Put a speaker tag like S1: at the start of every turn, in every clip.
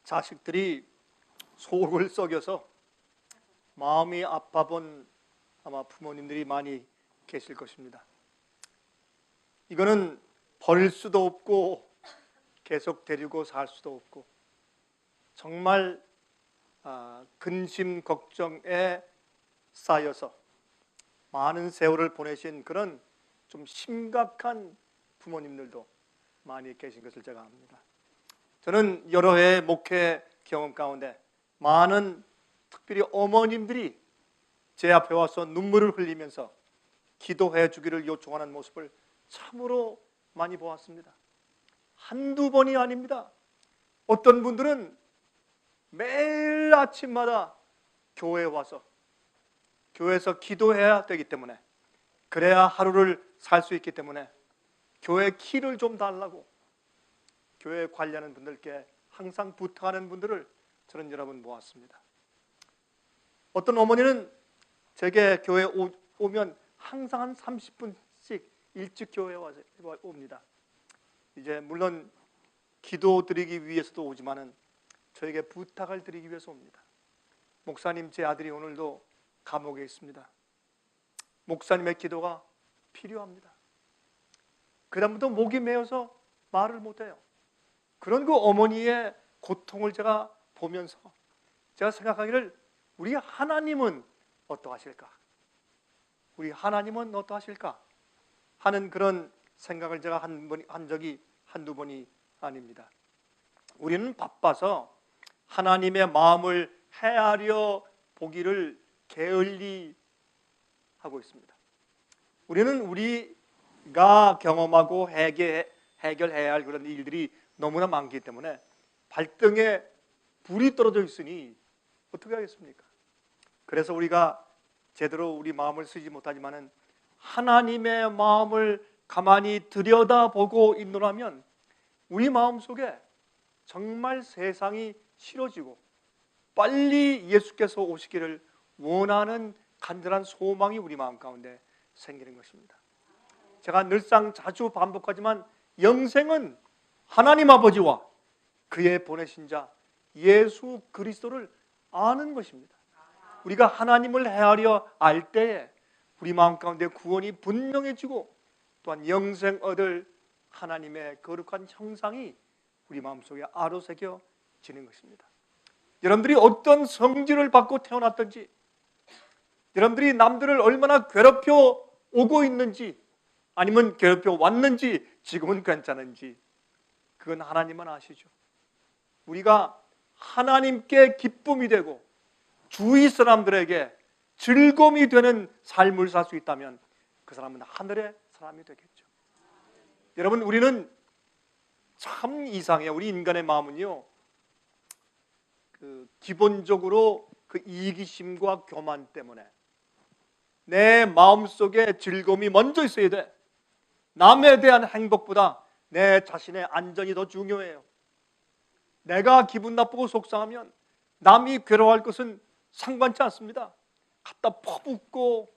S1: 자식들이 속을 썩여서 마음이 아파본 아마 부모님들이 많이 계실 것입니다. 이거는 버릴 수도 없고 계속 데리고 살 수도 없고 정말 근심 걱정에 쌓여서 많은 세월을 보내신 그런 좀 심각한 부모님들도 많이 계신 것을 제가 압니다. 저는 여러 해의 목회 경험 가운데 많은 특별히 어머님들이 제 앞에 와서 눈물을 흘리면서 기도해 주기를 요청하는 모습을 참으로 많이 보았습니다. 한두 번이 아닙니다. 어떤 분들은 매일 아침마다 교회에 와서 교회에서 기도해야 되기 때문에, 그래야 하루를 살 수 있기 때문에 교회 키를 좀 달라고 교회에 관리하는 분들께 항상 부탁하는 분들을 저는 여러 번 보았습니다. 어떤 어머니는 제게 교회에 오면 항상 한 30분씩 일찍 교회에 옵니다. 이제 물론 기도 드리기 위해서도 오지만은 저에게 부탁을 드리기 위해서 옵니다. 목사님, 제 아들이 오늘도 감옥에 있습니다. 목사님의 기도가 필요합니다. 그 다음부터 목이 메어서 말을 못해요. 그런 그 어머니의 고통을 제가 보면서 제가 생각하기를 우리 하나님은 어떠하실까? 우리 하나님은 어떠하실까? 하는 그런 생각을 제가 한 적이 한두 번이 아닙니다. 우리는 바빠서 하나님의 마음을 헤아려 보기를 게을리 하고 있습니다. 우리는 우리가 경험하고 해결해야 할 그런 일들이 너무나 많기 때문에 발등에 불이 떨어져 있으니 어떻게 하겠습니까? 그래서 우리가 제대로 우리 마음을 쓰지 못하지만은 하나님의 마음을 가만히 들여다보고 있노라면 우리 마음 속에 정말 세상이 싫어지고 빨리 예수께서 오시기를 원하는 간절한 소망이 우리 마음 가운데 생기는 것입니다. 제가 늘상 자주 반복하지만 영생은 하나님 아버지와 그의 보내신 자 예수 그리스도를 아는 것입니다. 우리가 하나님을 헤아려 알 때에 우리 마음 가운데 구원이 분명해지고 또한 영생 얻을 하나님의 거룩한 형상이 우리 마음속에 아로새겨지는 것입니다. 여러분들이 어떤 성질을 받고 태어났든지, 여러분들이 남들을 얼마나 괴롭혀 오고 있는지, 아니면 괴롭혀 왔는지, 지금은 괜찮은지, 그건 하나님만 아시죠. 우리가 하나님께 기쁨이 되고 주위 사람들에게 즐거움이 되는 삶을 살 수 있다면 그 사람은 하늘의 사람이 되겠죠. 여러분, 우리는 참 이상해요. 우리 인간의 마음은요, 기본적으로 그 이기심과 교만 때문에 내 마음속에 즐거움이 먼저 있어야 돼. 남에 대한 행복보다 내 자신의 안전이 더 중요해요. 내가 기분 나쁘고 속상하면 남이 괴로워할 것은 상관치 않습니다. 갖다 퍼붓고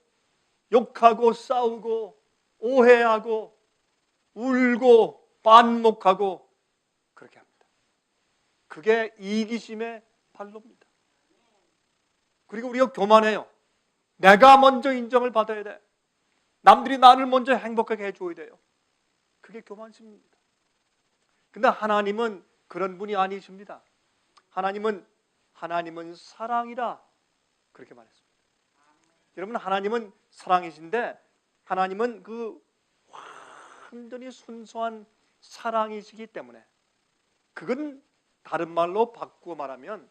S1: 욕하고 싸우고 오해하고 울고 반목하고 그렇게 합니다. 그게 이기심의 발로입니다. 그리고 우리가 교만해요. 내가 먼저 인정을 받아야 돼. 남들이 나를 먼저 행복하게 해줘야 돼요. 그게 교만심입니다. 근데 하나님은 그런 분이 아니십니다. 하나님은 사랑이라 그렇게 말했습니다. 여러분, 하나님은 사랑이신데 하나님은 그 완전히 순수한 사랑이시기 때문에 그건 다른 말로 바꾸어 말하면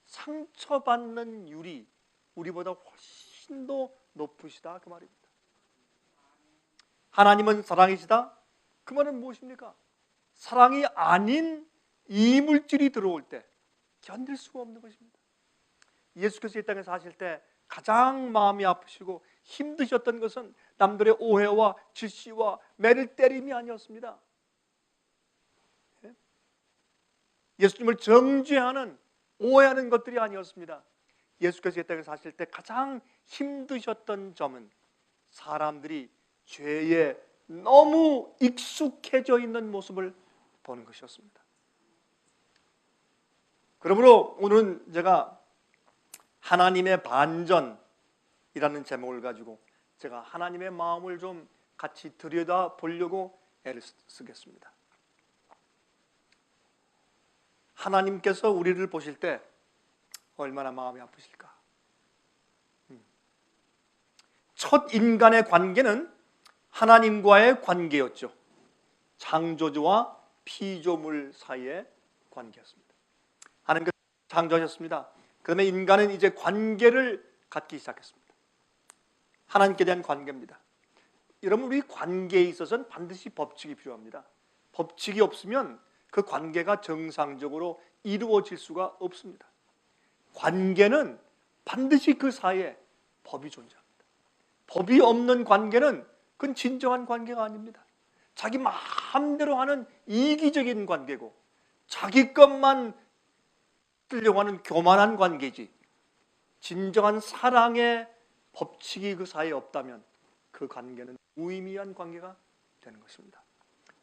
S1: 상처받는 율이 우리보다 훨씬 더 높으시다 그 말입니다. 하나님은 사랑이시다? 그 말은 무엇입니까? 사랑이 아닌 이물질이 들어올 때 견딜 수가 없는 것입니다. 예수께서 이 땅에 사실 때 가장 마음이 아프시고 힘드셨던 것은 남들의 오해와 질시와 매를 때림이 아니었습니다. 예수님을 정죄하는 오해하는 것들이 아니었습니다. 예수께서 이 땅에 사실 때 가장 힘드셨던 점은 사람들이 죄에 너무 익숙해져 있는 모습을 보는 것이었습니다. 그러므로 오늘은 제가 하나님의 반전이라는 제목을 가지고 제가 하나님의 마음을 좀 같이 들여다 보려고 애를 쓰겠습니다. 하나님께서 우리를 보실 때 얼마나 마음이 아프실까? 첫 인간의 관계는 하나님과의 관계였죠. 창조주와 피조물 사이의 관계였습니다. 하나님께서 창조하셨습니다. 그다음에 인간은 이제 관계를 갖기 시작했습니다. 하나님께 대한 관계입니다. 여러분, 우리 관계에 있어서는 반드시 법칙이 필요합니다. 법칙이 없으면 그 관계가 정상적으로 이루어질 수가 없습니다. 관계는 반드시 그 사이에 법이 존재합니다. 법이 없는 관계는 그건 진정한 관계가 아닙니다. 자기 마음대로 하는 이기적인 관계고 자기 것만 쓰려고 하는 교만한 관계지, 진정한 사랑의 법칙이 그 사이에 없다면 그 관계는 무의미한 관계가 되는 것입니다.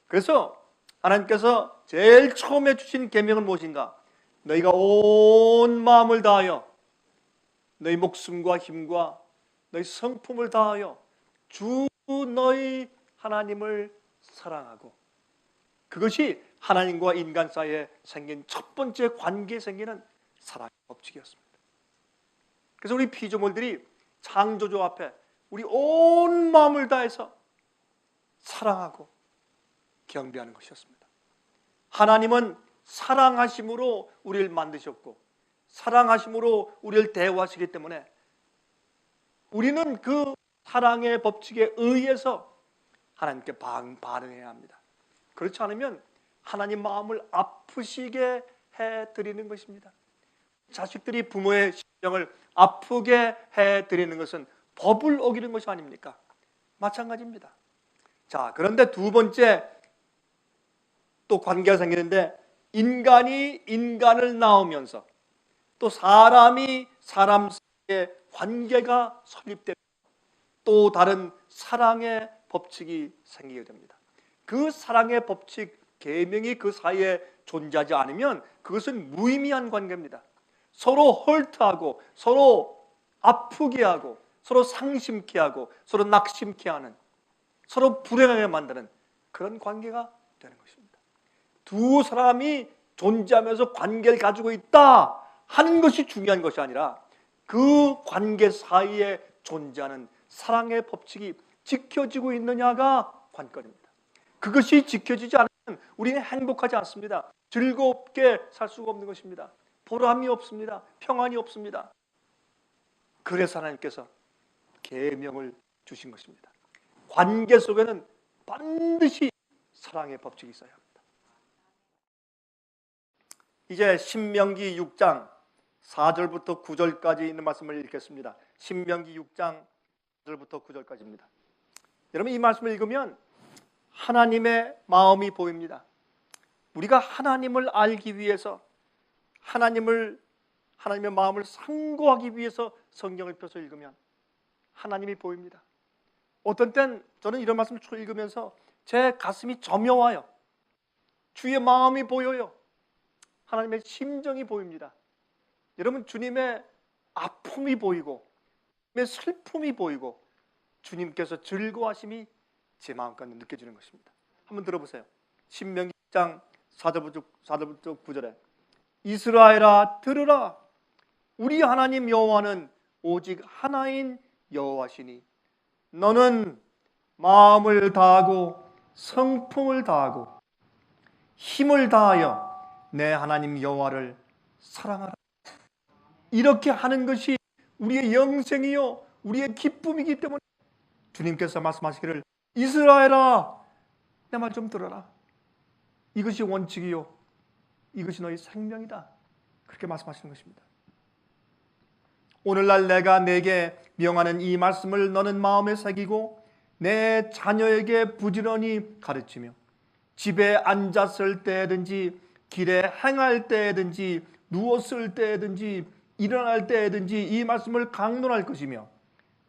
S1: 그래서 하나님께서 제일 처음에 주신 계명은 무엇인가? 너희가 온 마음을 다하여 너희 목숨과 힘과 너희 성품을 다하여 주 너희 하나님을 사랑하고, 그것이 하나님과 인간 사이에 생긴 첫 번째 관계에 생기는 사랑의 법칙이었습니다. 그래서 우리 피조물들이 창조주 앞에 우리 온 마음을 다해서 사랑하고 경배하는 것이었습니다. 하나님은 사랑하심으로 우리를 만드셨고 사랑하심으로 우리를 대우하시기 때문에 우리는 그 사랑의 법칙에 의해서 하나님께 반응해야 합니다. 그렇지 않으면 하나님 마음을 아프시게 해드리는 것입니다. 자식들이 부모의 심정을 아프게 해드리는 것은 법을 어기는 것이 아닙니까? 마찬가지입니다. 자, 그런데 두 번째 또 관계가 생기는데, 인간이 인간을 낳으면서 또 사람이 사람 사이의 관계가 설립되면 또 다른 사랑의 법칙이 생기게 됩니다. 그 사랑의 법칙, 계명이 그 사이에 존재하지 않으면 그것은 무의미한 관계입니다. 서로 헐트하고 서로 아프게 하고 서로 상심케 하고 서로 낙심케 하는, 서로 불행하게 만드는 그런 관계가 되는 것입니다. 두 사람이 존재하면서 관계를 가지고 있다 하는 것이 중요한 것이 아니라 그 관계 사이에 존재하는 사랑의 법칙이 지켜지고 있느냐가 관건입니다. 그것이 지켜지지 않으면 우리는 행복하지 않습니다. 즐겁게 살 수가 없는 것입니다. 보람이 없습니다. 평안이 없습니다. 그래서 하나님께서 계명을 주신 것입니다. 관계 속에는 반드시 사랑의 법칙이 있어야 합니다. 이제 신명기 6장 4절부터 9절까지 있는 말씀을 읽겠습니다. 신명기 6장 4절부터 9절까지입니다. 여러분, 이 말씀을 읽으면 하나님의 마음이 보입니다. 우리가 하나님을 알기 위해서, 하나님의 마음을 상고하기 위해서 성경을 펴서 읽으면 하나님이 보입니다. 어떤 땐 저는 이런 말씀을 읽으면서 제 가슴이 저며와요. 주의 마음이 보여요. 하나님의 심정이 보입니다. 여러분, 주님의 아픔이 보이고 주님의 슬픔이 보이고 주님께서 즐거워하심이 제 마음까지 느껴지는 것입니다. 한번 들어보세요. 신명기 6장 4절부터 9절에 이스라엘아 들으라, 우리 하나님 여호와는 오직 하나인 여호와시니 너는 마음을 다하고 성품을 다하고 힘을 다하여 내 하나님 여호와를 사랑하라. 이렇게 하는 것이 우리의 영생이요 우리의 기쁨이기 때문에 주님께서 말씀하시기를 이스라엘아 내 말 좀 들어라. 이것이 원칙이요 이것이 너희 생명이다. 그렇게 말씀하시는 것입니다. 오늘날 내가 내게 명하는 이 말씀을 너는 마음에 새기고 내 자녀에게 부지런히 가르치며 집에 앉았을 때든지 길에 행할 때든지 누웠을 때든지 일어날 때든지 이 말씀을 강론할 것이며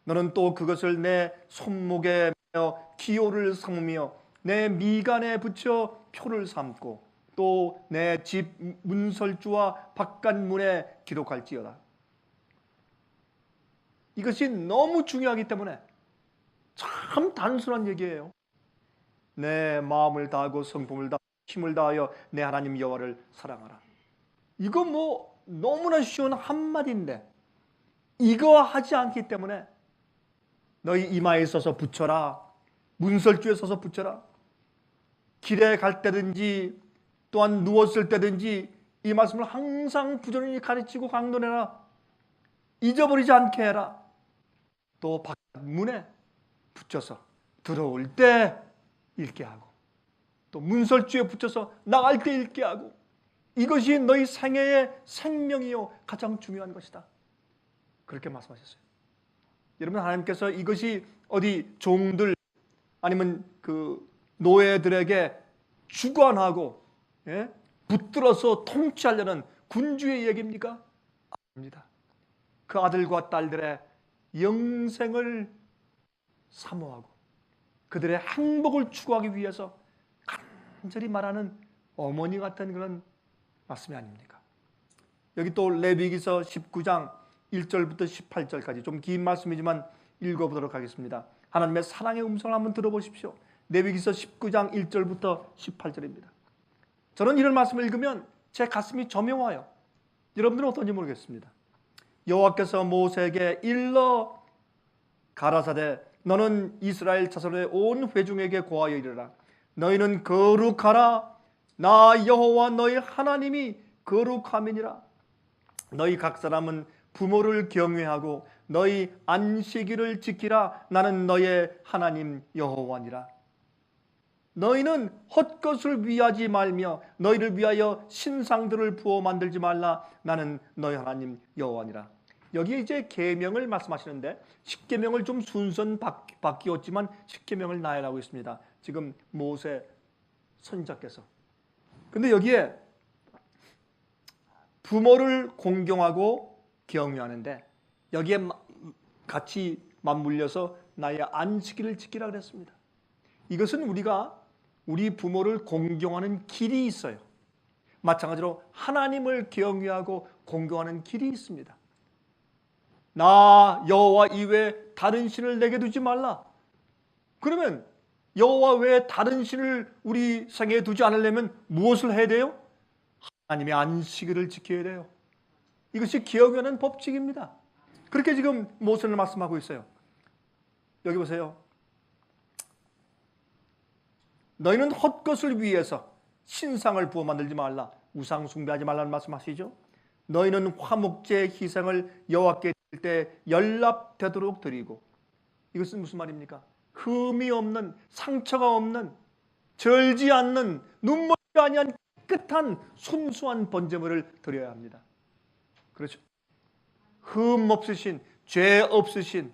S1: 너는 또 그것을 내 손목에 매어 기호를 삼으며 내 미간에 붙여 표를 삼고 또 내 집 문설주와 바깥문에 기록할지어다. 이것이 너무 중요하기 때문에 참 단순한 얘기예요. 내 마음을 다하고 성품을 다하고 힘을 다하여 내 하나님 여호와를 사랑하라. 이거 뭐 너무나 쉬운 한마디인데 이거 하지 않기 때문에 너희 이마에 써서 붙여라, 문설주에 써서 붙여라, 길에 갈 때든지 또한 누웠을 때든지 이 말씀을 항상 부지런히 가르치고 강론해라. 잊어버리지 않게 해라. 또 문에 붙여서 들어올 때 읽게 하고 또 문설주에 붙여서 나갈 때 읽게 하고 이것이 너희 생애의 생명이요 가장 중요한 것이다. 그렇게 말씀하셨어요. 여러분, 하나님께서 이것이 어디 종들 아니면 그 노예들에게 주관하고 붙들어서 통치하려는 군주의 얘기입니까? 아닙니다. 그 아들과 딸들의 영생을 사모하고 그들의 행복을 추구하기 위해서 간절히 말하는 어머니 같은 그런 말씀이 아닙니까? 여기 또 레위기서 19장 1절부터 18절까지 좀 긴 말씀이지만 읽어보도록 하겠습니다. 하나님의 사랑의 음성을 한번 들어보십시오. 레위기서 19장 1절부터 18절입니다. 저는 이런 말씀을 읽으면 제 가슴이 저명와요. 여러분들은 어떤지 모르겠습니다. 여호와께서 모세에게 일러 가라사대 너는 이스라엘 자손의 온 회중에게 고하여 이르라. 너희는 거룩하라. 나 여호와 너희 하나님이 거룩함이니라. 너희 각 사람은 부모를 경외하고 너희 안식일을 지키라. 나는 너의 하나님 여호와니라. 너희는 헛것을 위하지 말며 너희를 위하여 신상들을 부어 만들지 말라. 나는 너희 하나님 여호와니라. 여기에 이제 계명을 말씀하시는데 10계명을 좀 순서는 바뀌었지만 10계명을 나열하고 있습니다. 지금 모세 선지자께서. 근데 여기에 부모를 공경하고 경외하는데 여기에 같이 맞물려서 나의 안식일을 지키라 그랬습니다. 이것은 우리가 우리 부모를 공경하는 길이 있어요. 마찬가지로 하나님을 경외하고 공경하는 길이 있습니다. 나 여호와 이외에 다른 신을 내게 두지 말라. 그러면 여호와 외에 다른 신을 우리 생애에 두지 않으려면 무엇을 해야 돼요? 하나님의 안식일을 지켜야 돼요. 이것이 기억하는 법칙입니다. 그렇게 지금 모세는 말씀하고 있어요. 여기 보세요. 너희는 헛것을 위해서 신상을 부어 만들지 말라. 우상 숭배하지 말라는 말씀하시죠. 너희는 화목제 희생을 여호와께 드릴 때 연락되도록 드리고. 이것은 무슨 말입니까? 흠이 없는, 상처가 없는, 절지 않는, 눈물이 아니한 깨끗한 순수한 번제물을 드려야 합니다. 그렇죠? 흠 없으신, 죄 없으신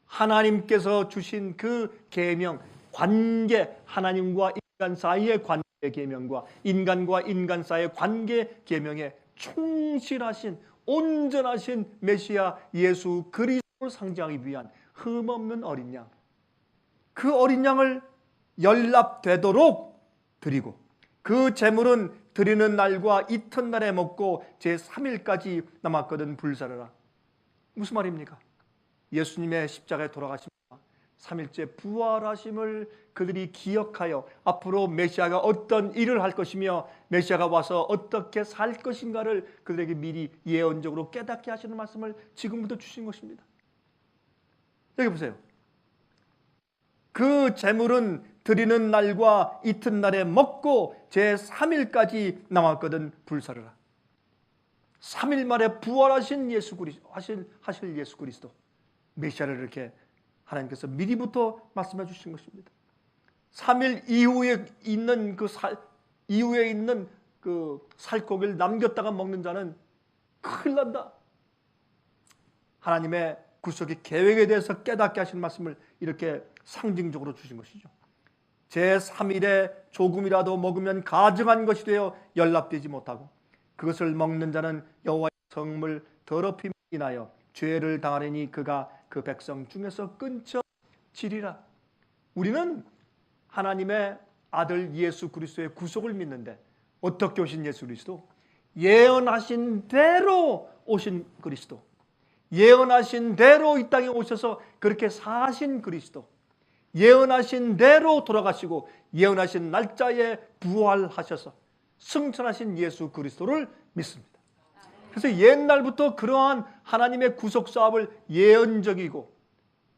S1: 하나님께서 주신 그 계명, 관계, 하나님과 인간 사이의 관계 계명과 인간과 인간 사이의 관계 계명에 충실하신 온전하신 메시아 예수 그리스도를 상징하기 위한 흠 없는 어린 양, 그 어린 양을 연납되도록 드리고 그 제물은 드리는 날과 이튿날에 먹고 제3일까지 남았거든 불사르라. 무슨 말입니까? 예수님의 십자가에 돌아가심과 3일째 부활하심을 그들이 기억하여 앞으로 메시아가 어떤 일을 할 것이며 메시아가 와서 어떻게 살 것인가를 그들에게 미리 예언적으로 깨닫게 하시는 말씀을 지금부터 주신 것입니다. 여기 보세요. 그 제물은 드리는 날과 이튿날에 먹고 제3일까지 남았거든 불사르라. 3일 만에 부활하신 예수 그리스도, 하실 예수 그리스도 메시아를 이렇게 하나님께서 미리부터 말씀해 주신 것입니다. 3일 이후에 있는 그 살코기를 남겼다가 먹는 자는 큰일 난다. 하나님의 구속의 계획에 대해서 깨닫게 하시는 말씀을 이렇게 상징적으로 주신 것이죠. 제3일에 조금이라도 먹으면 가증한 것이 되어 연락되지 못하고 그것을 먹는 자는 여호와의 성을 더럽힘 인하여 죄를 당하리니 그가 그 백성 중에서 끊쳐지리라. 우리는 하나님의 아들 예수 그리스도의 구속을 믿는데 어떻게 오신 예수 그리스도? 예언하신 대로 오신 그리스도, 예언하신 대로 이 땅에 오셔서 그렇게 사신 그리스도, 예언하신 대로 돌아가시고 예언하신 날짜에 부활하셔서 승천하신 예수 그리스도를 믿습니다. 그래서 옛날부터 그러한 하나님의 구속 사업을 예언적이고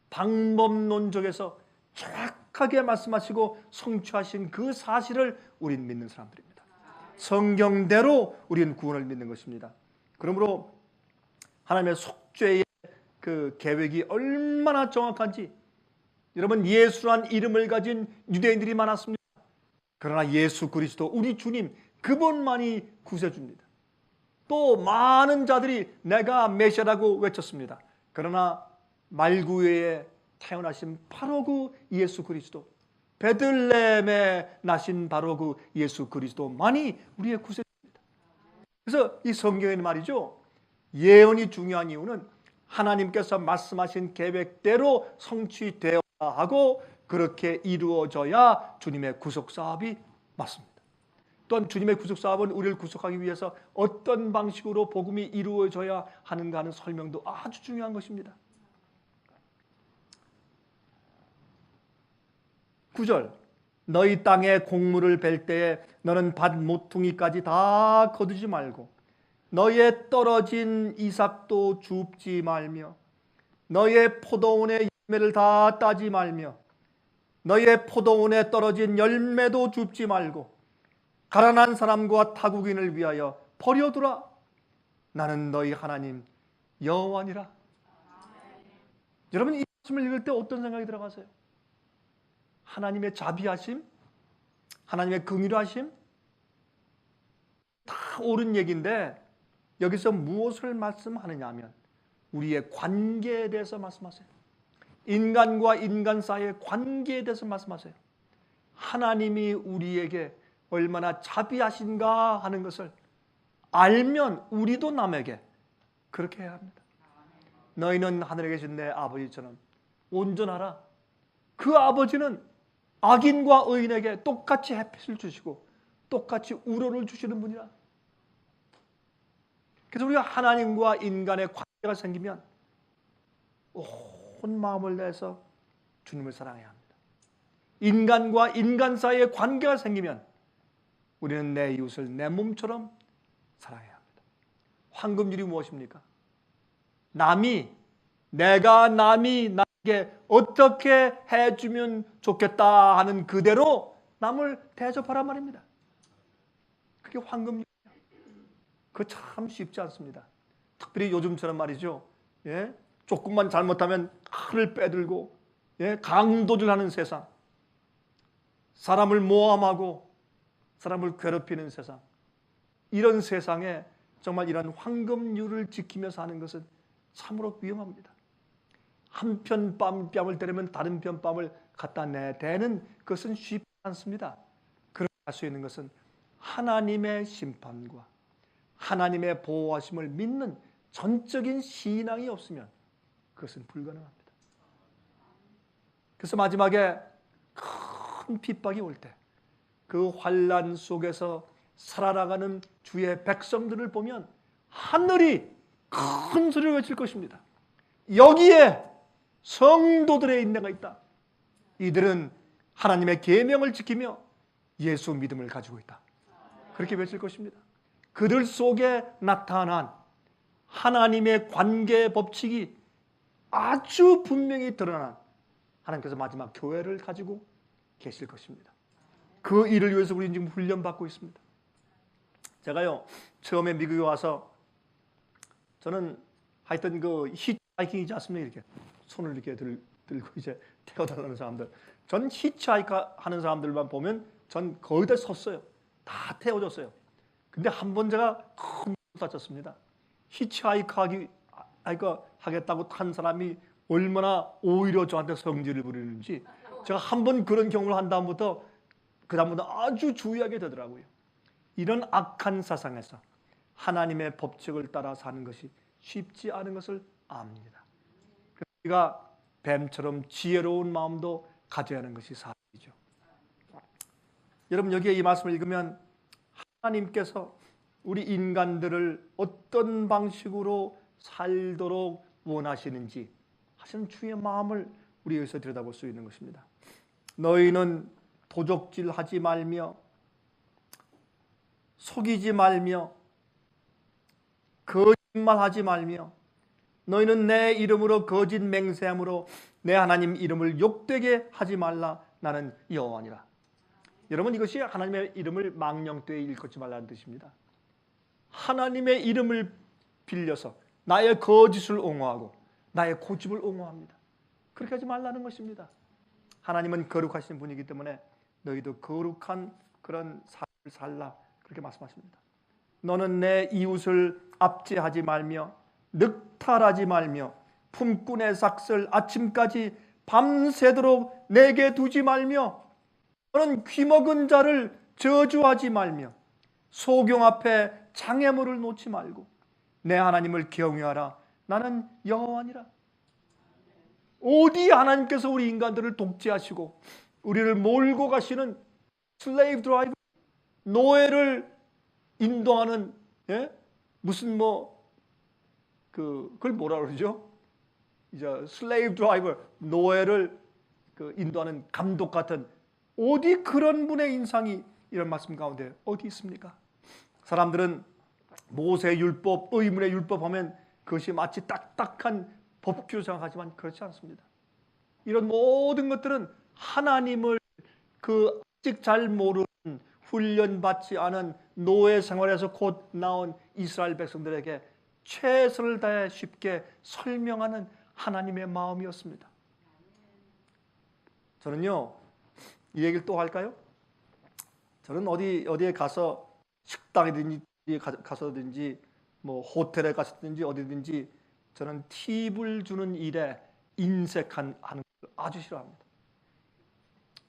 S1: 방법론적에서 정확하게 말씀하시고 성취하신 그 사실을 우린 믿는 사람들입니다. 성경대로 우리는 구원을 믿는 것입니다. 그러므로 하나님의 속죄의 그 계획이 얼마나 정확한지, 여러분, 예수란 이름을 가진 유대인들이 많았습니다. 그러나 예수 그리스도 우리 주님 그분만이 구세주입니다. 또 많은 자들이 내가 메시아라고 외쳤습니다. 그러나 말구에 태어나신 바로 그 예수 그리스도, 베들레헴에 나신 바로 그 예수 그리스도만이 우리의 구세주입니다. 그래서 이 성경에는 말이죠, 예언이 중요한 이유는 하나님께서 말씀하신 계획대로 성취되어야 하고 그렇게 이루어져야 주님의 구속 사업이 맞습니다. 또한 주님의 구속 사업은 우리를 구속하기 위해서 어떤 방식으로 복음이 이루어져야 하는가 하는 설명도 아주 중요한 것입니다. 9절, 너희 땅에 곡물을 벨 때에 너는 밭 모퉁이까지 다 거두지 말고 너희의 떨어진 이삭도 줍지 말며 너희의 포도원의 열매를 다 따지 말며 너희의 포도원에 떨어진 열매도 줍지 말고 가난한 사람과 타국인을 위하여 버려두라. 나는 너희 하나님 여호와니라. 여러분, 이 말씀을 읽을 때 어떤 생각이 들어가세요? 하나님의 자비하심, 하나님의 긍휼하심, 다 옳은 얘기인데 여기서 무엇을 말씀하느냐 하면 우리의 관계에 대해서 말씀하세요. 인간과 인간 사이의 관계에 대해서 말씀하세요. 하나님이 우리에게 얼마나 자비하신가 하는 것을 알면 우리도 남에게 그렇게 해야 합니다. 너희는 하늘에 계신 내 아버지처럼 온전하라. 그 아버지는 악인과 의인에게 똑같이 햇빛을 주시고 똑같이 우로를 주시는 분이라. 그래서 우리가 하나님과 인간의 관계가 생기면 온 마음을 내서 주님을 사랑해야 합니다. 인간과 인간 사이의 관계가 생기면 우리는 내 이웃을 내 몸처럼 사랑해야 합니다. 황금률이 무엇입니까? 남이 나에게 어떻게 해주면 좋겠다 하는 그대로 남을 대접하란 말입니다. 그게 황금률이에요. 그거 참 쉽지 않습니다. 특별히 요즘처럼 말이죠. 예? 조금만 잘못하면 칼을 빼들고 강도질하는 세상, 사람을 모함하고 사람을 괴롭히는 세상, 이런 세상에 정말 이런 황금률을 지키며 사는 것은 참으로 위험합니다. 한편 뺨을 때리면 다른 편 뺨을 갖다 내대는 것은 쉽지 않습니다. 그렇게 할 수 있는 것은 하나님의 심판과 하나님의 보호하심을 믿는 전적인 신앙이 없으면 그것은 불가능합니다. 그래서 마지막에 큰 핍박이 올 때 그 환난 속에서 살아나가는 주의 백성들을 보면 하늘이 큰 소리를 외칠 것입니다. 여기에 성도들의 인내가 있다. 이들은 하나님의 계명을 지키며 예수 믿음을 가지고 있다. 그렇게 외칠 것입니다. 그들 속에 나타난 하나님의 관계 법칙이 아주 분명히 드러난 하나님께서 마지막 교회를 가지고 계실 것입니다. 그 일을 위해서 우리는 지금 훈련받고 있습니다. 제가요, 처음에 미국에 와서 저는 하여튼 그 히치하이킹이지 않습니까? 이렇게 손을 이렇게 들고 이제 태워달라는 사람들, 전 히치하이크 하는 사람들만 보면 전 거의 다 섰어요. 다 태워줬어요. 근데 한 번 제가 큰 다쳤습니다. 히치하이크 하겠다고 탄 사람이 얼마나 오히려 저한테 성질을 부리는지 제가 한 번 그런 경험을 한 다음부터 아주 주의하게 되더라고요. 이런 악한 세상에서 하나님의 법칙을 따라 사는 것이 쉽지 않은 것을 압니다. 우리가 뱀처럼 지혜로운 마음도 가져야 하는 것이 사실이죠. 여러분 여기에 이 말씀을 읽으면 하나님께서 우리 인간들을 어떤 방식으로 살도록 원하시는지 하시는 주의 마음을 우리 여기서 들여다볼 수 있는 것입니다. 너희는 도적질하지 말며 속이지 말며 거짓말하지 말며 너희는 내 이름으로 거짓 맹세함으로 내 하나님 이름을 욕되게 하지 말라. 나는 여호와니라. 여러분 이것이 하나님의 이름을 망령되이 일컫지 말라는 뜻입니다. 하나님의 이름을 빌려서 나의 거짓을 옹호하고 나의 고집을 옹호합니다. 그렇게 하지 말라는 것입니다. 하나님은 거룩하신 분이기 때문에 너희도 거룩한 그런 삶을 살라 그렇게 말씀하십니다. 너는 내 이웃을 압제하지 말며 늑탈하지 말며 품꾼의 삭슬 아침까지 밤새도록 내게 두지 말며 너는 귀먹은 자를 저주하지 말며 소경 앞에 장애물을 놓지 말고 내 하나님을 경외하라. 나는 여호와니라. 어디 하나님께서 우리 인간들을 독재하시고 우리를 몰고 가시는 슬레이브 드라이브, 노예를 인도하는 무슨 그걸 뭐라 그러죠? 이제 슬레이브 드라이버, 노예를 인도하는 감독 같은 어디 그런 분의 인상이 이런 말씀 가운데 어디 있습니까? 사람들은 모세 율법, 의문의 율법 하면 그것이 마치 딱딱한 법규로 생각하지만 그렇지 않습니다. 이런 모든 것들은 하나님을 아직 잘 모르는 훈련받지 않은 노예 생활에서 곧 나온 이스라엘 백성들에게 최선을 다해 쉽게 설명하는 하나님의 마음이었습니다. 저는요 이 얘기를 또 할까요? 저는 어디에 가서 식당이든지 가서든지 뭐 호텔에 갔든지 어디든지 저는 팁을 주는 일에 인색하는 걸 아주 싫어합니다.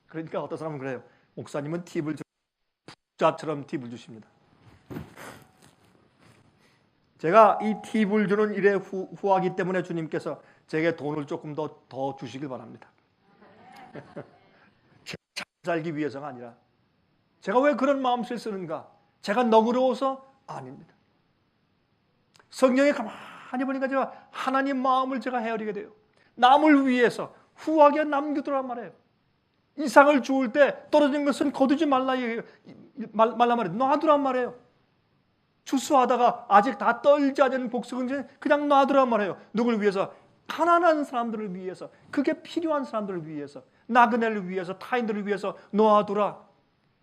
S1: 그러니까 어떤 사람은 그래요. 목사님은 팁을 부자처럼 팁을 주십니다. 제가 이 팁을 주는 일에 후하기 때문에 주님께서 제게 돈을 조금 더 주시길 바랍니다. 제가 잘 살기 위해서가 아니라 제가 왜 그런 마음을 쓰는가? 제가 너그러워서? 아닙니다. 성경에 가만히 보니까 제가 하나님 마음을 제가 헤아리게 돼요. 남을 위해서 후하게 남겨두란 말이에요. 이 상을 주울 때 떨어진 것은 거두지 말라 말이에요. 놔두란 말이에요. 추수하다가 아직 다 떨지 않은 복숭은 그냥 놔두란 말이에요. 누굴 위해서? 가난한 사람들을 위해서, 그게 필요한 사람들을 위해서, 나그네를 위해서, 타인들을 위해서 놔두라.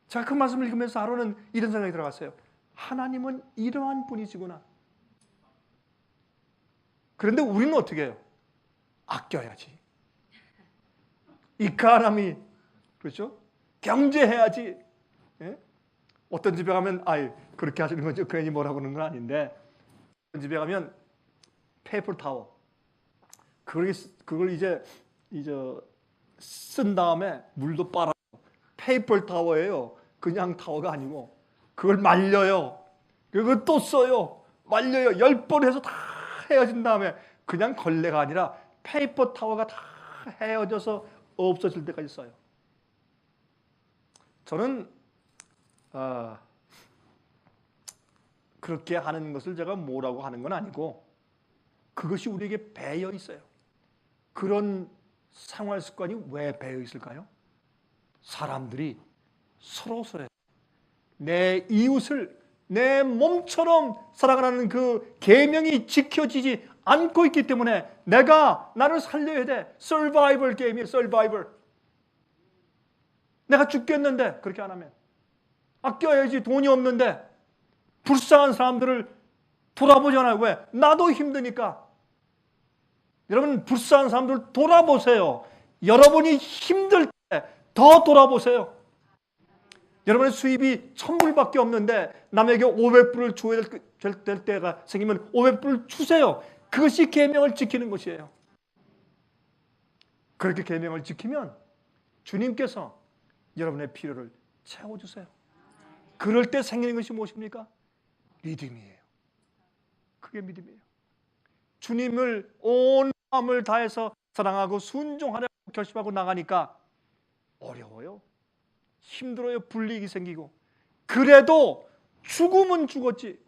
S1: 제가 그 말씀을 읽으면서 하루는 이런 생각이 들어갔어요. 하나님은 이러한 분이시구나. 그런데 우리는 어떻게 해요? 아껴야지. 이카라미, 그렇죠? 경제해야지. 예? 어떤 집에 가면 그렇게 하시는 거죠. 괜히 뭐라고 그러는 건 아닌데 어떤 집에 가면 페이퍼 타워 그걸 이제 쓴 다음에 물도 빨아요. 페이퍼 타워예요. 그냥 타워가 아니고 그걸 말려요. 그리고 또 써요. 말려요. 10번 해서 다 헤어진 다음에 그냥 걸레가 아니라 페이퍼 타워가 다 헤어져서 없어질 때까지 써요. 저는 그렇게 하는 것을 제가 뭐라고 하는 건 아니고 그것이 우리에게 배어 있어요. 그런 생활 습관이 왜 배어 있을까요? 사람들이 서로서로 내 이웃을 내 몸처럼 사랑하는 그 계명이 지켜지지 않고 있기 때문에 나를 살려야 돼. 서바이벌 게임이에요. 서바이벌. 내가 죽겠는데 그렇게 안 하면 아껴야지. 돈이 없는데 불쌍한 사람들을 돌아보잖아요. 왜? 나도 힘드니까. 여러분 불쌍한 사람들 돌아보세요. 여러분이 힘들 때 더 돌아보세요. 여러분의 수입이 1000불밖에 없는데 남에게 500불을 줘야 될 때가 생기면 500불을 주세요. 그것이 계명을 지키는 것이에요. 그렇게 계명을 지키면 주님께서 여러분의 필요를 채워주세요. 그럴 때 생기는 것이 무엇입니까? 믿음이에요. 그게 믿음이에요. 주님을 온 마음을 다해서 사랑하고 순종하려고 결심하고 나가니까 어려워요. 힘들어요. 불이익이 생기고. 그래도 죽으면 죽었지.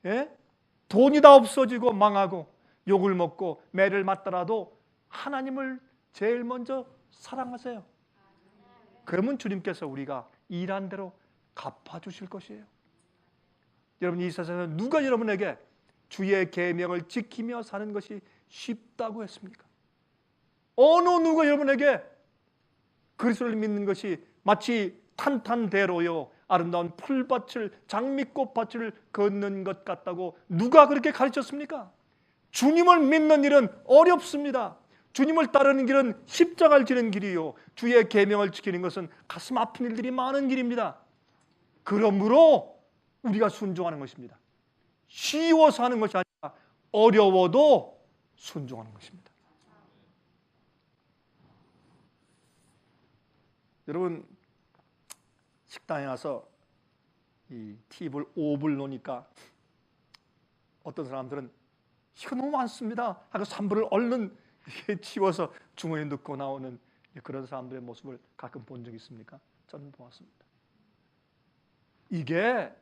S1: 예? 돈이 다 없어지고 망하고 욕을 먹고 매를 맞더라도 하나님을 제일 먼저 사랑하세요. 그러면 주님께서 우리가 일한 대로 갚아주실 것이에요. 여러분, 이 세상에서 누가 여러분에게 주의 계명을 지키며 사는 것이 쉽다고 했습니까? 어느 누가 여러분에게 그리스도를 믿는 것이 마치 탄탄대로요 아름다운 풀밭을 장미꽃밭을 걷는 것 같다고 누가 그렇게 가르쳤습니까? 주님을 믿는 일은 어렵습니다. 주님을 따르는 길은 십자가를 지는 길이요 주의 계명을 지키는 것은 가슴 아픈 일들이 많은 길입니다. 그러므로 우리가 순종하는 것입니다. 쉬워서 하는 것이 아니라 어려워도 순종하는 것입니다. 여러분, 식당에 가서 이 팁을 5불 놓으니까 어떤 사람들은 이거 너무 많습니다 하고 3불을 얼른 치워서 주머니에 넣고 나오는 그런 사람들의 모습을 가끔 본 적이 있습니까? 저는 보았습니다. 이게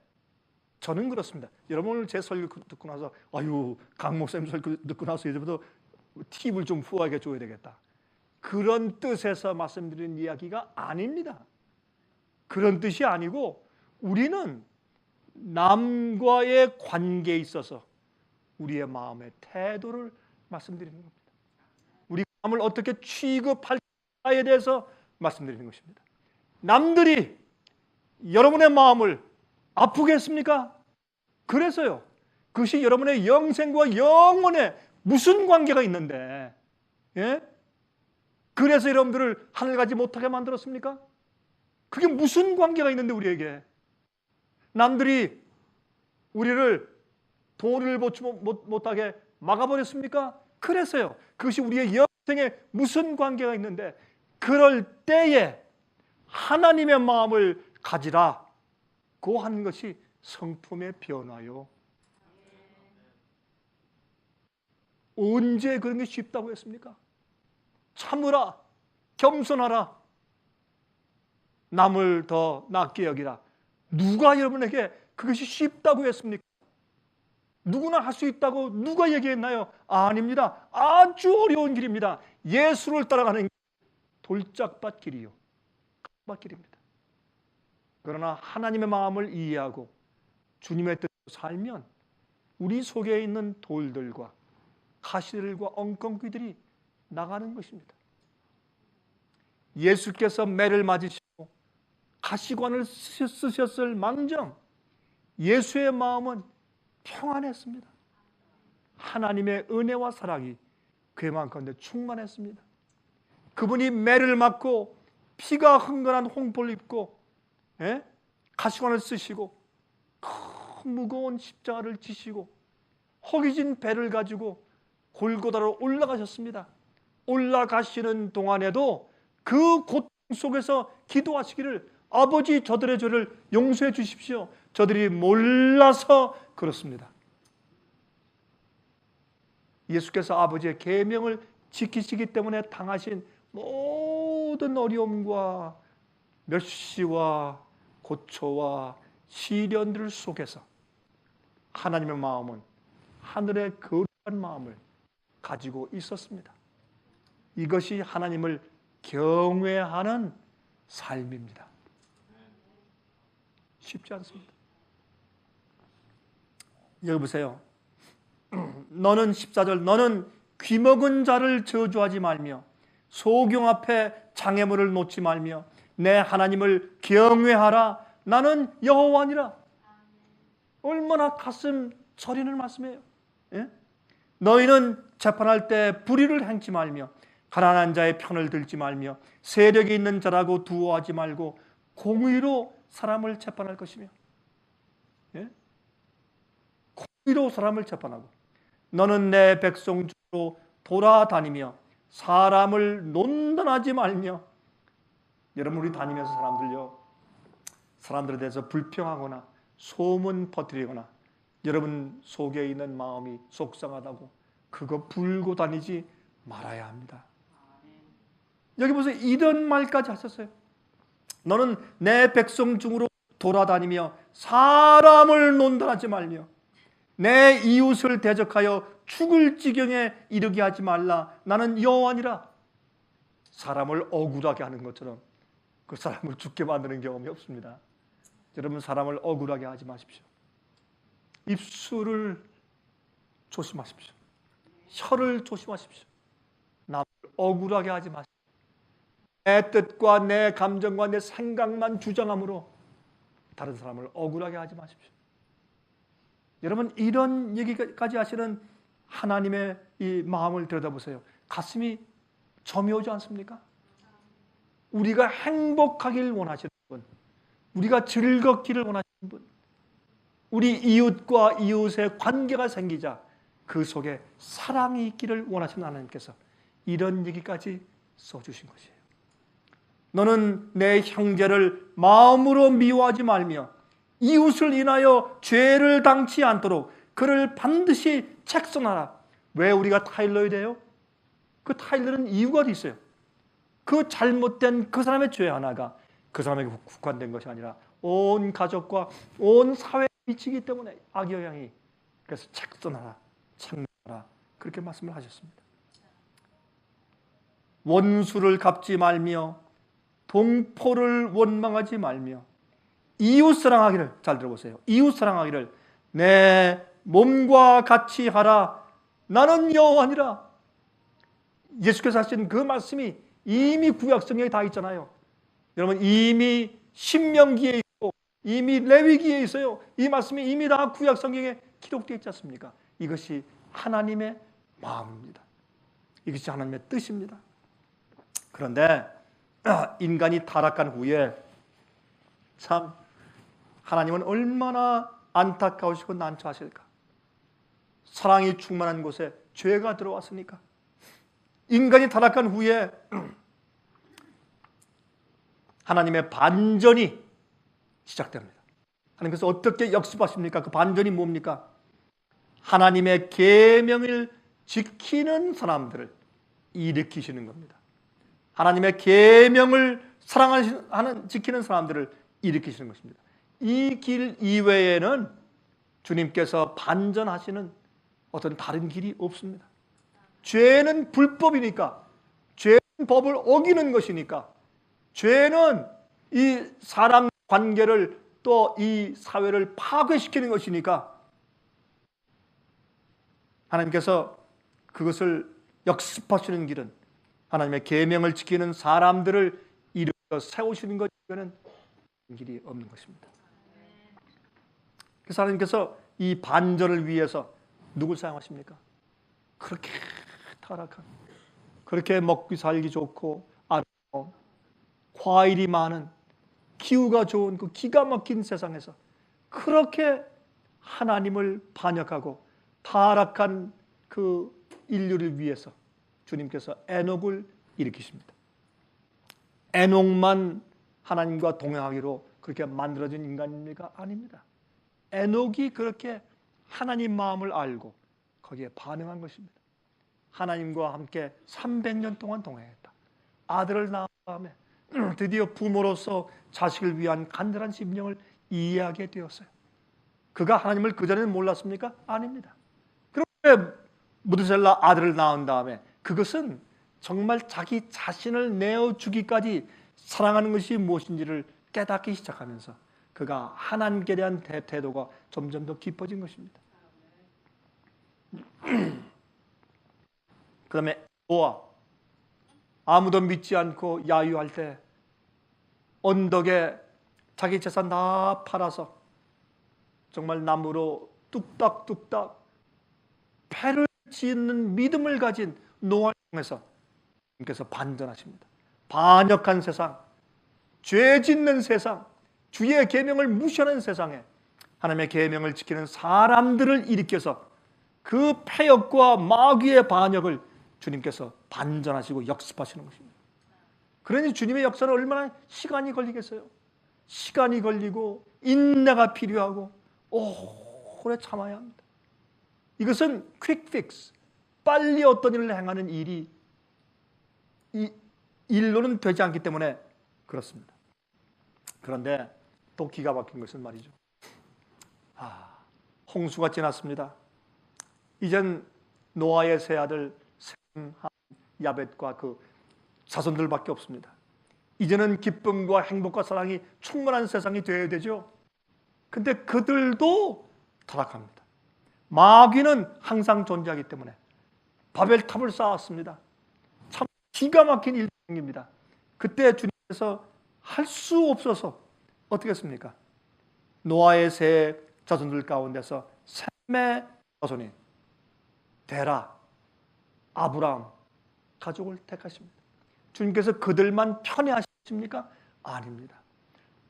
S1: 저는 그렇습니다. 여러분 오늘 제 설교 듣고 나서 아유 강 목사님 설교 듣고 나서 이제부터 팁을 좀 후하게 줘야 되겠다. 그런 뜻에서 말씀드리는 이야기가 아닙니다. 그런 뜻이 아니고 우리는 남과의 관계에 있어서 우리의 마음의 태도를 말씀드리는 겁니다. 우리 마음을 어떻게 취급할까에 대해서 말씀드리는 것입니다. 남들이 여러분의 마음을 아프게 했습니까? 그래서요. 그것이 여러분의 영생과 영혼에 무슨 관계가 있는데, 예? 그래서 여러분들을 하늘 가지 못하게 만들었습니까? 그게 무슨 관계가 있는데 우리에게? 남들이 우리를 돈을 받지 못하게 막아버렸습니까? 그래서요. 그것이 우리의 영생에 무슨 관계가 있는데 그럴 때에 하나님의 마음을 가지라고 하는 것이 성품의 변화요. 언제 그런 게 쉽다고 했습니까? 참으라, 겸손하라, 남을 더 낫게 여기라. 누가 여러분에게 그것이 쉽다고 했습니까? 누구나 할 수 있다고 누가 얘기했나요? 아닙니다. 아주 어려운 길입니다. 예수를 따라가는 돌짝밭 길이요, 밭 길입니다. 그러나 하나님의 마음을 이해하고 주님의 뜻으로 살면 우리 속에 있는 돌들과 가시들과 엉겅퀴들이 나가는 것입니다. 예수께서 매를 맞으시고 가시관을 쓰셨을 망정 예수의 마음은 평안했습니다. 하나님의 은혜와 사랑이 그의 마음 가운데 충만했습니다. 그분이 매를 맞고 피가 흥건한 홍보를 입고 가시관을 쓰시고 큰 무거운 십자가를 지시고 허기진 배를 가지고 골고다로 올라가셨습니다. 올라가시는 동안에도 그 고통 속에서 기도하시기를 아버지 저들의 죄를 용서해 주십시오. 저들이 몰라서 그렇습니다. 예수께서 아버지의 계명을 지키시기 때문에 당하신 모든 어려움과 멸시와 고초와 시련들 속에서 하나님의 마음은 하늘의 거룩한 마음을 가지고 있었습니다. 이것이 하나님을 경외하는 삶입니다. 쉽지 않습니다. 여기 보세요. 너는 14절 너는 귀먹은 자를 저주하지 말며 소경 앞에 장애물을 놓지 말며 내 하나님을 경외하라. 나는 여호와니라. 얼마나 가슴 저리는 말씀이에요. 예? 너희는 재판할 때 불의를 행치 말며 가난한 자의 편을 들지 말며 세력이 있는 자라고 두어하지 말고 공의로 사람을 재판할 것이며, 예? 공의로 사람을 재판하고 너는 내 백성 중으로 돌아다니며 사람을 논단하지 말며. 여러분 우리 다니면서 사람들에 대해서 불평하거나 소문 퍼뜨리거나 여러분 속에 있는 마음이 속상하다고 그거 불고 다니지 말아야 합니다. 여기 보세요. 이런 말까지 하셨어요. 너는 내 백성 중으로 돌아다니며 사람을 논단하지 말며 내 이웃을 대적하여 죽을 지경에 이르게 하지 말라. 나는 여호와니라. 사람을 억울하게 하는 것처럼 그 사람을 죽게 만드는 경험이 없습니다. 여러분, 사람을 억울하게 하지 마십시오. 입술을 조심하십시오. 혀를 조심하십시오. 남을 억울하게 하지 마십시오. 내 뜻과 내 감정과 내 생각만 주장함으로 다른 사람을 억울하게 하지 마십시오. 여러분, 이런 얘기까지 하시는 하나님의 이 마음을 들여다보세요. 가슴이 점이 오지 않습니까? 우리가 행복하길 원하시는 분, 우리가 즐겁기를 원하시는 분, 우리 이웃과 이웃의 관계가 생기자 그 속에 사랑이 있기를 원하시는 하나님께서 이런 얘기까지 써주신 것이에요. 너는 내 형제를 마음으로 미워하지 말며 이웃을 인하여 죄를 당치 않도록 그를 반드시 책선하라. 왜 우리가 타일러야 돼요? 그 타일러는 이유가 있어요. 그 잘못된 그 사람의 죄 하나가 그 사람에게 국한된 것이 아니라 온 가족과 온 사회에 미치기 때문에 악영향이. 그래서 책선하라, 책망하라, 그렇게 말씀을 하셨습니다. 원수를 갚지 말며 동포를 원망하지 말며 이웃 사랑하기를, 잘 들어보세요, 이웃 사랑하기를 내 몸과 같이 하라. 나는 여호와니라. 예수께서 하신 그 말씀이 이미 구약성경에 다 있잖아요. 여러분, 이미 신명기에 있고 이미 레위기에 있어요. 이 말씀이 이미 다 구약성경에 기록되어 있지 않습니까? 이것이 하나님의 마음입니다. 이것이 하나님의 뜻입니다. 그런데 인간이 타락한 후에 참 하나님은 얼마나 안타까우시고 난처하실까? 사랑이 충만한 곳에 죄가 들어왔으니까. 인간이 타락한 후에 하나님의 반전이 시작됩니다. 하나님께서 어떻게 역습하십니까? 그 반전이 뭡니까? 하나님의 계명을 지키는 사람들을 일으키시는 겁니다. 하나님의 계명을 사랑하는, 지키는 사람들을 일으키시는 것입니다. 이 길 이외에는 주님께서 반전하시는 어떤 다른 길이 없습니다. 죄는 불법이니까, 죄는 법을 어기는 것이니까, 죄는 이 사람 관계를 또 이 사회를 파괴시키는 것이니까 하나님께서 그것을 역습하시는 길은 하나님의 계명을 지키는 사람들을 일으켜 세우시는 것 이거는 길이 없는 것입니다. 그래서 하나님께서 이 반전을 위해서 누굴 사용하십니까? 그렇게 타락한, 그렇게 먹기 살기 좋고 아름다운, 과일이 많은, 기후가 좋은 그 기가 막힌 세상에서 그렇게 하나님을 반역하고 타락한 그 인류를 위해서 주님께서 에녹을 일으키십니다. 에녹만 하나님과 동행하기로 그렇게 만들어진 인간입니까? 아닙니다. 에녹이 그렇게 하나님 마음을 알고 거기에 반응한 것입니다. 하나님과 함께 300년 동안 동행했다. 아들을 낳은 다음에 드디어 부모로서 자식을 위한 간절한 심령을 이해하게 되었어요. 그가 하나님을 그전에는 몰랐습니까? 아닙니다. 그런데 무드셀라 아들을 낳은 다음에 그것은 정말 자기 자신을 내어주기까지 사랑하는 것이 무엇인지를 깨닫기 시작하면서 그가 하나님께 대한 태도가 점점 더 깊어진 것입니다. 그 다음에 노아, 아무도 믿지 않고 야유할 때 언덕에 자기 재산 다 팔아서 정말 나무로 뚝딱뚝딱 배를 짓는 믿음을 가진 노아를 통해서 주님께서 반전하십니다. 반역한 세상, 죄 짓는 세상, 주의 계명을 무시하는 세상에 하나님의 계명을 지키는 사람들을 일으켜서 그 패역과 마귀의 반역을 주님께서 반전하시고 역습하시는 것입니다. 그러니 주님의 역사는 얼마나 시간이 걸리겠어요? 시간이 걸리고 인내가 필요하고 오래 참아야 합니다. 이것은 퀵 픽스, 빨리 어떤 일을 행하는 일이 이 일로는 되지 않기 때문에 그렇습니다. 그런데 또 기가 막힌 것은 말이죠. 홍수가 지났습니다. 이젠 노아의 세 아들 셈, 함, 야벳과 그 자손들밖에 없습니다. 이제는 기쁨과 행복과 사랑이 충만한 세상이 되어야 되죠. 근데 그들도 타락합니다. 마귀는 항상 존재하기 때문에 바벨탑을 쌓았습니다. 참 기가 막힌 일이 생깁니다. 그때 주님께서 할 수 없어서 어떻게 했습니까? 노아의 세 자손들 가운데서 셈의 자손인 데라, 아브라함 가족을 택하십니다. 주님께서 그들만 편애하십니까? 아닙니다.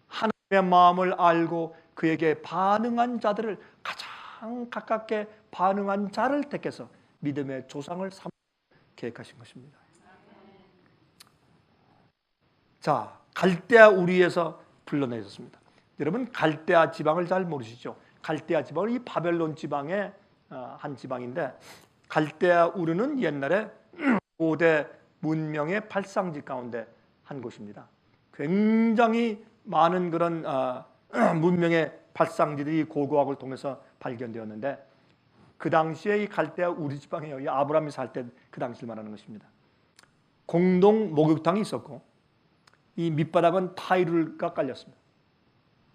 S1: 하나님의 마음을 알고 그에게 반응한 자들을, 가장 가깝게 반응한 자를 택해서 믿음의 조상을 삼아 계획하신 것입니다. 자, 갈대아 우리에서 불러내셨습니다. 여러분, 갈대아 지방을 잘 모르시죠? 갈대아 지방은 이 바벨론 지방의 한 지방인데, 갈대아 우르는 옛날에 고대 문명의 발상지 가운데 한 곳입니다. 굉장히 많은 그런 문명의 발상지들이 고고학을 통해서 발견되었는데, 그 당시에 이 갈대아 우르 지방에 이 아브라함이 살 때 그 당시를 말하는 것입니다. 공동 목욕탕이 있었고, 이 밑바닥은 타일가 깔렸습니다.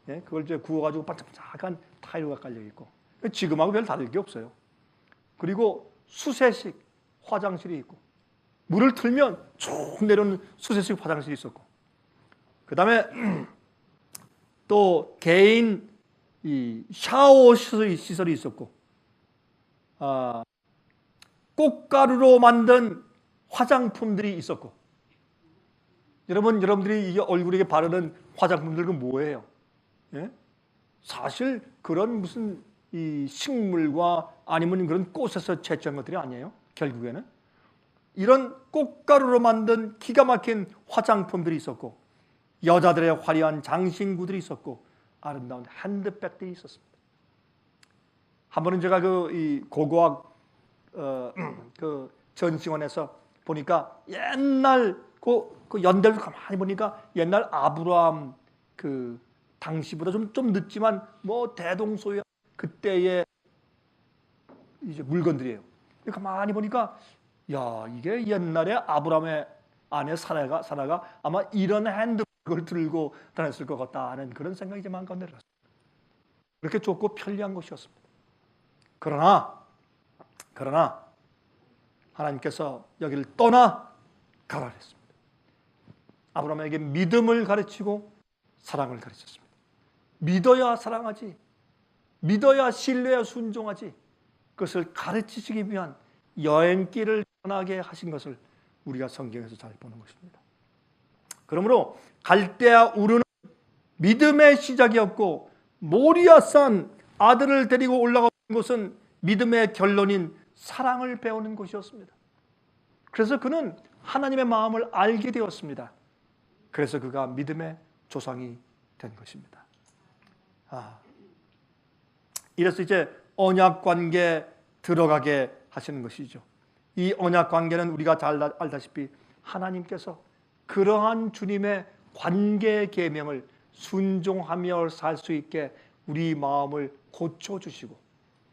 S1: 예? 그걸 이제 구워가지고 반짝반짝한 타일가 깔려 있고, 지금하고 별 다를 게 없어요. 그리고 수세식 화장실이 있고, 물을 틀면 쭉 내려오는 수세식 화장실이 있었고, 그 다음에 또 개인 이 샤워 시설이 있었고, 꽃가루로 만든 화장품들이 있었고. 여러분들이 이 얼굴에 바르는 화장품들은 뭐예요? 예? 사실 그런 무슨 이 식물과 아니면 그런 꽃에서 채취한 것들이 아니에요. 결국에는 이런 꽃가루로 만든 기가 막힌 화장품들이 있었고, 여자들의 화려한 장신구들이 있었고, 아름다운 핸드백들이 있었습니다. 한 번은 제가 이 고고학 그 전시원에서 보니까 옛날 그 연대를 가만히 보니까 옛날 아브라함 그 당시보다 좀 늦지만 뭐 대동소이한 그때의 이제 물건들이에요. 가만히 보니까 야, 이게 옛날에 아브라함의 아내 사라가 아마 이런 핸드백을 들고 다녔을 것 같다 하는 그런 생각이 제 마음 가운데 들었어요. 그렇게 좋고 편리한 곳이었습니다. 그러나 하나님께서 여기를 떠나 가라 했습니다. 아브라함에게 믿음을 가르치고 사랑을 가르쳤습니다. 믿어야 사랑하지, 믿어야 신뢰야 순종하지, 그것을 가르치시기 위한 여행길을 떠나게 하신 것을 우리가 성경에서 잘 보는 것입니다. 그러므로 갈대아 우르는 믿음의 시작이었고, 모리아산 아들을 데리고 올라간 곳은 믿음의 결론인 사랑을 배우는 곳이었습니다. 그래서 그는 하나님의 마음을 알게 되었습니다. 그래서 그가 믿음의 조상이 된 것입니다. 이래서 이제 언약 관계에 들어가게 하시는 것이죠. 이 언약 관계는 우리가 잘 알다시피 하나님께서 그러한 주님의 관계 계명을 순종하며 살 수 있게 우리 마음을 고쳐주시고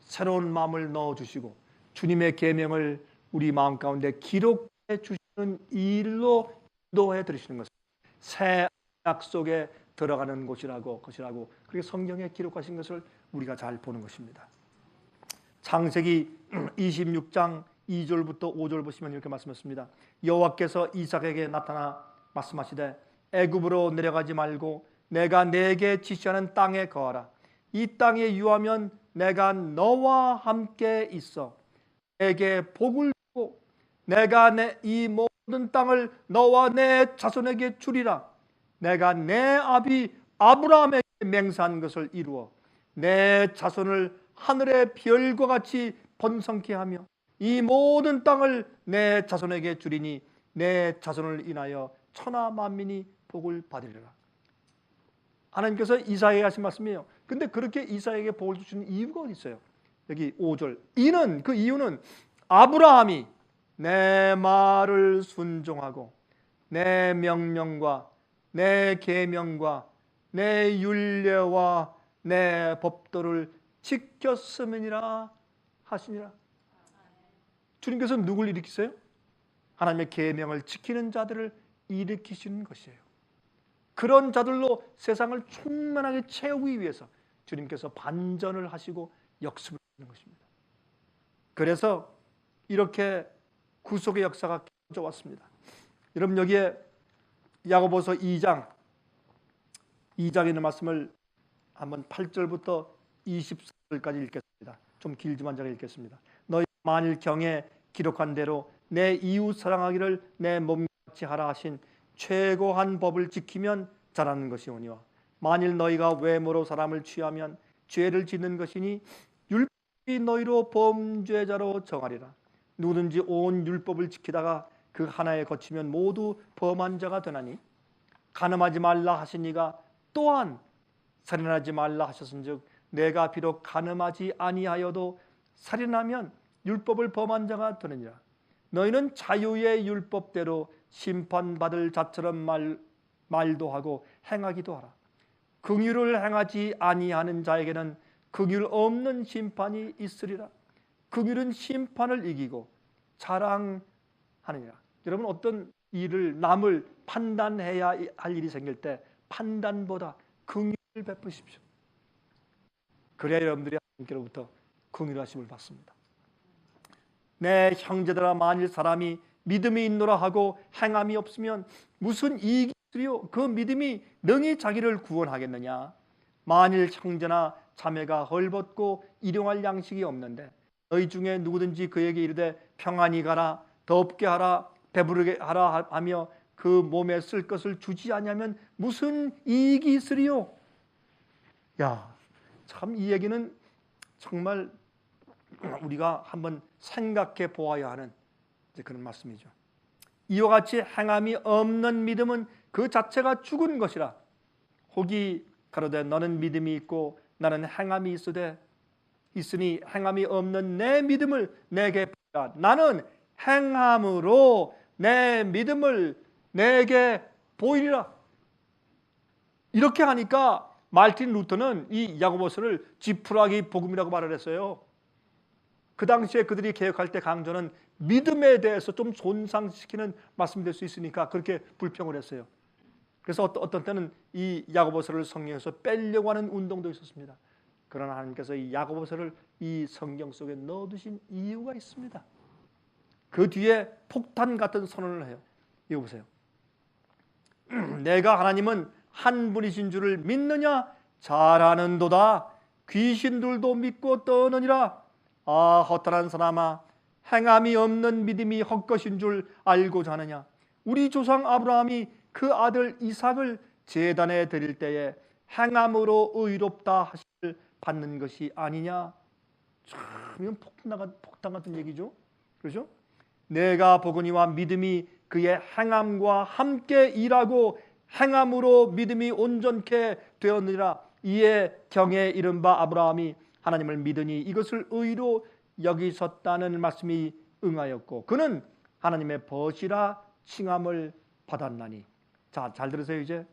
S1: 새로운 마음을 넣어주시고 주님의 계명을 우리 마음 가운데 기록해 주시는 일로 인도해 드리시는 것을 새 약속에 들어가는 것이라고 그렇게 성경에 기록하신 것을 우리가 잘 보는 것입니다. 창세기 26장 2절부터 5절 보시면 이렇게 말씀하십니다. 여호와께서 이삭에게 나타나 말씀하시되 애굽으로 내려가지 말고 내가 내게 지시하는 땅에 거하라. 이 땅에 유하면 내가 너와 함께 있어 내게 복을 주고 내가 이 모든 땅을 너와 내 자손에게 주리라. 내가 내 아비 아브라함에게 맹세한 것을 이루어 내 자손을 하늘의 별과 같이 번성케 하며 이 모든 땅을 내 자손에게 주리니 내 자손을 인하여 천하 만민이 복을 받으리라. 하나님께서 이삭에게 하신 말씀이에요. 근데 그렇게 이삭에게 복을 주시는 이유가 어디 있어요? 여기 5절. 그 이유는 아브라함이 내 말을 순종하고 내 명령과 내 계명과 내 율례와 내 법도를 지켰음이니라 하시니라. 주님께서 누굴 일으키세요? 하나님의 계명을 지키는 자들을 일으키시는 것이에요. 그런 자들로 세상을 충만하게 채우기 위해서 주님께서 반전을 하시고 역습을 하는 것입니다. 그래서 이렇게 구속의 역사가 켜져 왔습니다. 여러분, 여기에 야고보서 2장에 있는 말씀을 한번 8절부터 24절까지 읽겠습니다. 좀 길지만 제가 읽겠습니다. 너희 만일 경에 기록한 대로 내 이웃 사랑하기를 내 몸같이 하라 하신 최고한 법을 지키면 잘하는 것이오니와 만일 너희가 외모로 사람을 취하면 죄를 짓는 것이니 율법이 너희로 범죄자로 정하리라. 누구든지 온 율법을 지키다가 그 하나에 거치면 모두 범한 자가 되나니 간음하지 말라 하시니가 또한 살인하지 말라 하셨은즉 내가 비록 간음하지 아니하여도 살인하면 율법을 범한 자가 되느니라. 너희는 자유의 율법대로 심판받을 자처럼 말도 하고 행하기도 하라. 긍휼을 행하지 아니하는 자에게는 긍휼 없는 심판이 있으리라. 긍휼은 심판을 이기고 자랑하느니라. 여러분, 어떤 일을 남을 판단해야 할 일이 생길 때 판단보다 긍휼을 베푸십시오. 그래야 여러분들이 하나님께로부터 긍휼하심을 받습니다. 내 형제들아 만일 사람이 믿음이 있노라 하고 행함이 없으면 무슨 이익이 있으리요? 그 믿음이 능히 자기를 구원하겠느냐? 만일 형제나 자매가 헐벗고 일용할 양식이 없는데 너희 중에 누구든지 그에게 이르되 평안히 가라, 덥게 하라, 배부르게 하라 하며 그 몸에 쓸 것을 주지 아니하면 무슨 이익이 있으리요? 야, 참 이 얘기는 정말 우리가 한번 생각해 보아야 하는 그런 말씀이죠. 이와 같이 행함이 없는 믿음은 그 자체가 죽은 것이라. 혹이 가로되 너는 믿음이 있고 나는 행함이 있으니 행함이 없는 내 믿음을 내게 보라. 나는 행함으로 내 믿음을 내게 보이리라. 이렇게 하니까 말틴 루터는 이 야고보서를 지푸라기 복음이라고 말을 했어요. 그 당시에 그들이 개혁할 때 강조는 믿음에 대해서 좀 손상시키는 말씀이 될 수 있으니까 그렇게 불평을 했어요. 그래서 어떤 때는 이 야고보서를 성경에서 빼려고 하는 운동도 있었습니다. 그러나 하나님께서 이 야고보서를 이 성경 속에 넣어두신 이유가 있습니다. 그 뒤에 폭탄 같은 선언을 해요. 이거 보세요. 내가 하나님은 한 분이신 줄을 믿느냐? 잘 아는도다. 귀신들도 믿고 떠느니라. 아, 허탄한 사람아, 행함이 없는 믿음이 헛것인 줄 알고자 하느냐? 우리 조상 아브라함이 그 아들 이삭을 제단에 드릴 때에 행함으로 의롭다 하심을 받는 것이 아니냐? 참, 이건 폭탄 같은 얘기죠. 그렇죠? 내가 보거니와 믿음이 그의 행함과 함께 일하고 행함으로 믿음이 온전케 되었느니라. 이에 경에 이른 바 아브라함이 하나님을 믿으니 이것을 의로 여기셨다는 말씀이 응하였고 그는 하나님의 벗이라 칭함을 받았나니. 자, 잘 들으세요. 이제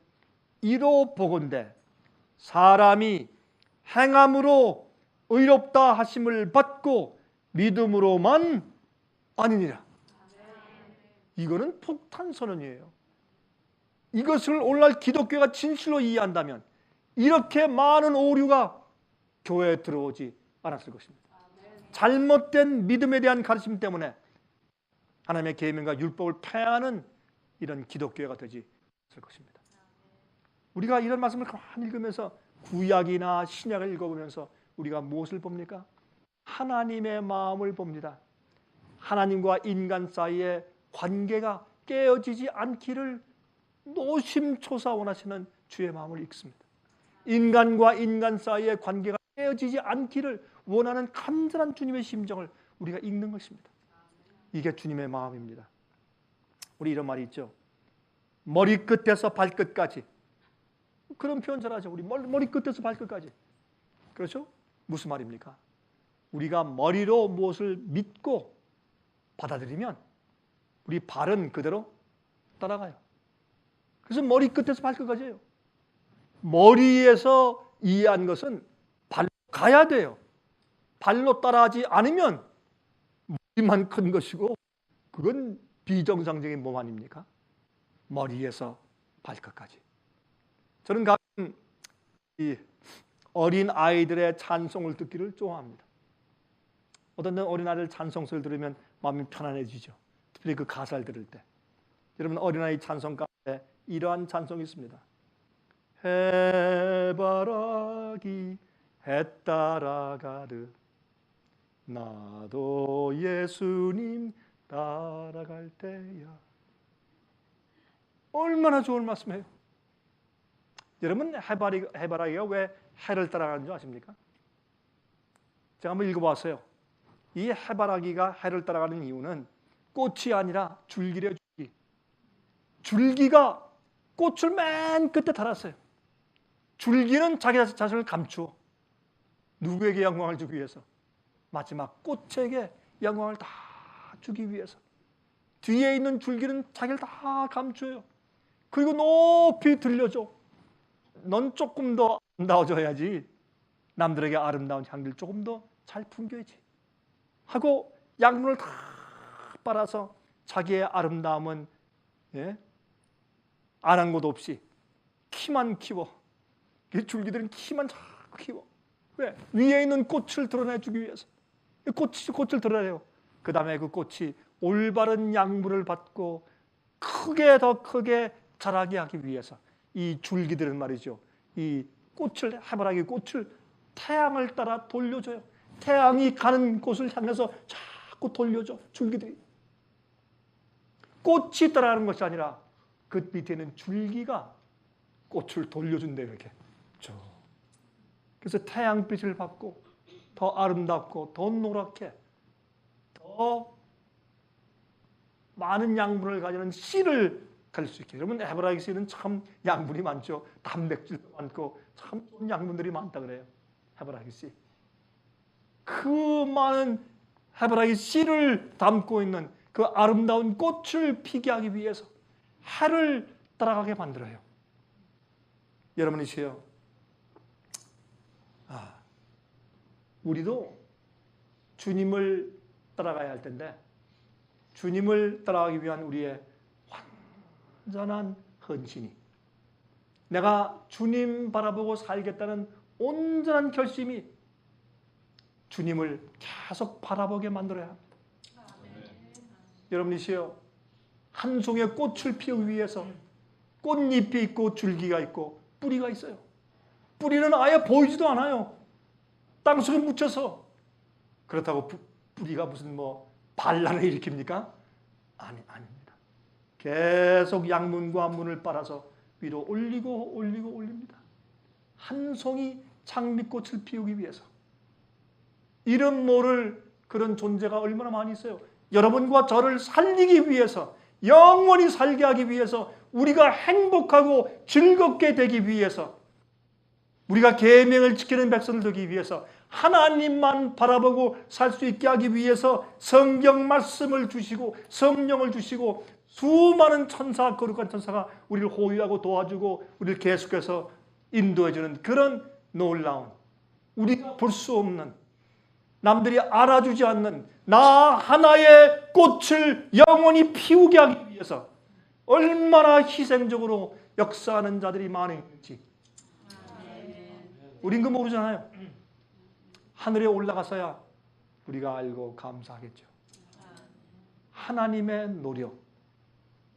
S1: 이로 보건대 사람이 행함으로 의롭다 하심을 받고 믿음으로만 아니니라. 이거는 폭탄 선언이에요. 이것을 오늘날 기독교가 진실로 이해한다면 이렇게 많은 오류가 교회에 들어오지 않았을 것입니다. 잘못된 믿음에 대한 가르침 때문에 하나님의 계명과 율법을 폐하는 이런 기독교회가 되지 않을 것입니다. 우리가 이런 말씀을 가만히 읽으면서 구약이나 신약을 읽어보면서 우리가 무엇을 봅니까? 하나님의 마음을 봅니다. 하나님과 인간 사이의 관계가 깨어지지 않기를 노심초사 원하시는 주의 마음을 읽습니다. 인간과 인간 사이의 관계가 깨어지지 않기를 원하는 간절한 주님의 심정을 우리가 읽는 것입니다. 이게 주님의 마음입니다. 우리 이런 말이 있죠. 머리끝에서 발끝까지. 그런 표현 잘하죠. 우리 머리끝에서 발끝까지. 그렇죠? 무슨 말입니까? 우리가 머리로 무엇을 믿고 받아들이면 우리 발은 그대로 따라가요. 그래서 머리끝에서 발끝까지예요. 머리에서 이해한 것은 발로 가야 돼요. 발로 따라하지 않으면 머리만 큰 것이고 그건 비정상적인 몸 아닙니까? 머리에서 발끝까지. 저는 가끔 이 어린 아이들의 찬송을 듣기를 좋아합니다. 어떤 어린 아이들 찬송 소리를 들으면 마음이 편안해지죠. 특히 그 가사를 들을 때. 여러분 어린아이 찬송 가운데 이러한 찬송이 있습니다. 해바라기 해 따라가듯 나도 예수님 따라갈 때야. 얼마나 좋은 말씀이에요. 여러분 해바라기가 왜 해를 따라가는 줄 아십니까? 제가 한번 읽어봤어요. 이 해바라기가 해를 따라가는 이유는 꽃이 아니라 줄기래요. 줄기가 꽃을 맨 끝에 달았어요. 줄기는 자기 자신을 감추어 누구에게 영광을 주기 위해서? 마지막 꽃에게 영광을 다 주기 위해서. 뒤에 있는 줄기는 자기를 다 감춰요. 그리고 높이 들려줘. 넌 조금 더 아름다워져야지. 남들에게 아름다운 향기를 조금 더 잘 풍겨야지 하고 양분을 다 빨아서 자기의 아름다움은 아랑곳 없이 키만 키워. 이 줄기들은 키만 자꾸 키워. 왜? 위에 있는 꽃을 드러내주기 위해서. 꽃을 드러내요. 그 다음에 그 꽃이 올바른 양분을 받고 더 크게 자라게 하기 위해서 이 줄기들은 말이죠. 이 꽃을, 해바라기 꽃을 태양을 따라 돌려줘요. 태양이 가는 곳을 향해서 자꾸 돌려줘. 줄기들이. 꽃이 따라가는 것이 아니라 그 밑에 있는 줄기가 꽃을 돌려준대요. 이렇게. 그래서 태양빛을 받고 더 아름답고 더 노랗게 더 많은 양분을 가지는 씨를 가질 수 있게. 여러분 해바라기 씨는 참 양분이 많죠. 단백질도 많고 참 좋은 양분들이 많다 그래요. 해바라기 씨. 그 많은 해바라기 씨를 담고 있는 그 아름다운 꽃을 피게 하기 위해서 해를 따라가게 만들어요. 여러분이시여, 우리도 주님을 따라가야 할 텐데 주님을 따라가기 위한 우리의 완전한 헌신이, 내가 주님 바라보고 살겠다는 온전한 결심이 주님을 계속 바라보게 만들어야 합니다. 여러분이시여, 한 송이의 꽃을 피우기 위해서 꽃잎이 있고 줄기가 있고 뿌리가 있어요. 뿌리는 아예 보이지도 않아요. 땅속에 묻혀서. 그렇다고 뿌리가 무슨 반란을 일으킵니까? 아닙니다. 계속 양분과 물을 빨아서 위로 올리고 올립니다. 한 송이 장미꽃을 피우기 위해서. 이름 모를 그런 존재가 얼마나 많이 있어요. 여러분과 저를 살리기 위해서, 영원히 살게 하기 위해서, 우리가 행복하고 즐겁게 되기 위해서, 우리가 계명을 지키는 백성을 되기 위해서, 하나님만 바라보고 살 수 있게 하기 위해서 성경 말씀을 주시고 성령을 주시고 수많은 천사, 거룩한 천사가 우리를 호위하고 도와주고 우리를 계속해서 인도해주는 그런 놀라운, 우리가 볼 수 없는, 남들이 알아주지 않는 나 하나의 꽃을 영원히 피우게 하기 위해서 얼마나 희생적으로 역사하는 자들이 많이 있는지 우린 그거 모르잖아요. 하늘에 올라가서야 우리가 알고 감사하겠죠. 하나님의 노력,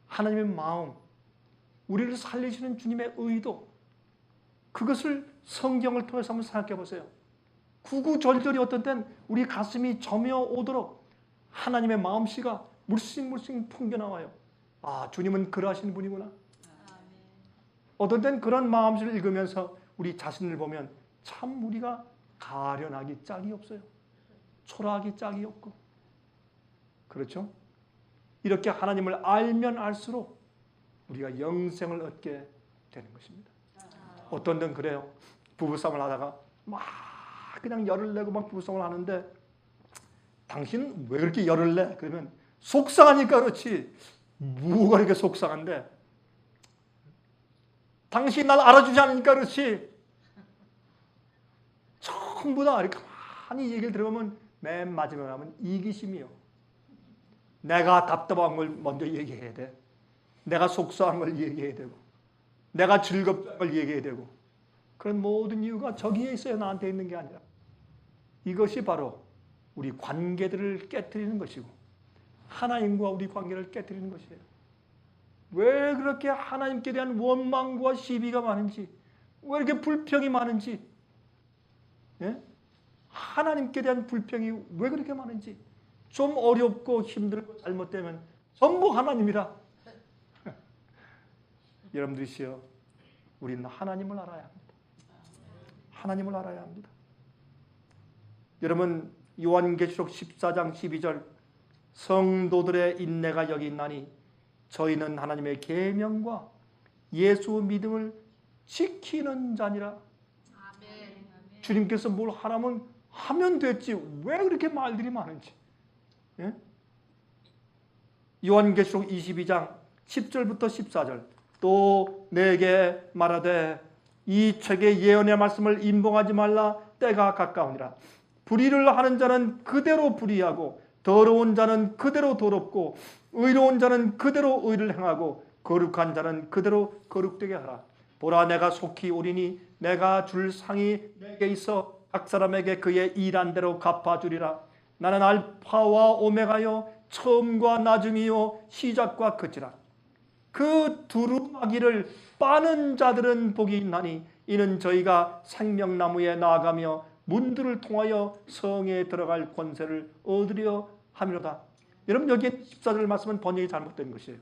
S1: 하나님의 마음, 우리를 살리시는 주님의 의도, 그것을 성경을 통해서 한번 생각해 보세요. 구구절절이 어떤 땐 우리 가슴이 저며오도록 하나님의 마음씨가 물씬 풍겨나와요. 주님은 그러하신 분이구나. 어떤 땐 그런 마음씨를 읽으면서 우리 자신을 보면 참 우리가 가련하기 짝이 없어요. 초라하기 짝이 없고. 그렇죠? 이렇게 하나님을 알면 알수록 우리가 영생을 얻게 되는 것입니다. 어떤 데는 그래요. 부부싸움을 하다가 막 그냥 열을 내고 막 부부싸움을 하는데, 당신 왜 그렇게 열을 내? 그러면 속상하니까 그렇지 뭐가 이렇게 속상한데, 당신이 날 알아주지 않으니까 그렇지. 전부 다 이렇게 가만히 얘기를 들어보면 맨 마지막에 하면 이기심이요. 내가 답답한 걸 먼저 얘기해야 돼. 내가 속상한 걸 얘기해야 되고, 내가 즐겁다는 걸 얘기해야 되고, 그런 모든 이유가 저기에 있어요. 나한테 있는 게 아니라. 이것이 바로 우리 관계들을 깨트리는 것이고, 하나님과 우리 관계를 깨트리는 것이에요. 왜 그렇게 하나님께 대한 원망과 시비가 많은지, 왜 이렇게 불평이 많은지, 예? 하나님께 대한 불평이 왜 그렇게 많은지, 좀 어렵고 힘들고 잘못되면 전부 하나님이라. 여러분들이시여, 우리는 하나님을 알아야 합니다. 하나님을 알아야 합니다. 여러분, 요한계시록 14장 12절, 성도들의 인내가 여기 있나니 저희는 하나님의 계명과 예수 믿음을 지키는 자니라. 아멘. 주님께서 뭘 하라면 하면 됐지 왜 그렇게 말들이 많은지. 예? 요한계시록 22장 10절부터 14절, 또 내게 말하되 이 책의 예언의 말씀을 임봉하지 말라. 때가 가까우니라. 불의를 하는 자는 그대로 불의하고, 더러운 자는 그대로 더럽고, 의로운 자는 그대로 의를 행하고, 거룩한 자는 그대로 거룩되게 하라. 보라, 내가 속히 오리니 내가 줄 상이 내게 있어 각 사람에게 그의 일한 대로 갚아주리라. 나는 알파와 오메가요 처음과 나중이요 시작과 끝이라. 그 두루마기를 빠는 자들은 복이 있나니 이는 저희가 생명나무에 나아가며 문들을 통하여 성에 들어갈 권세를 얻으려 함이로다. 여러분, 여기 14절 말씀은 번역이 잘못된 것이에요.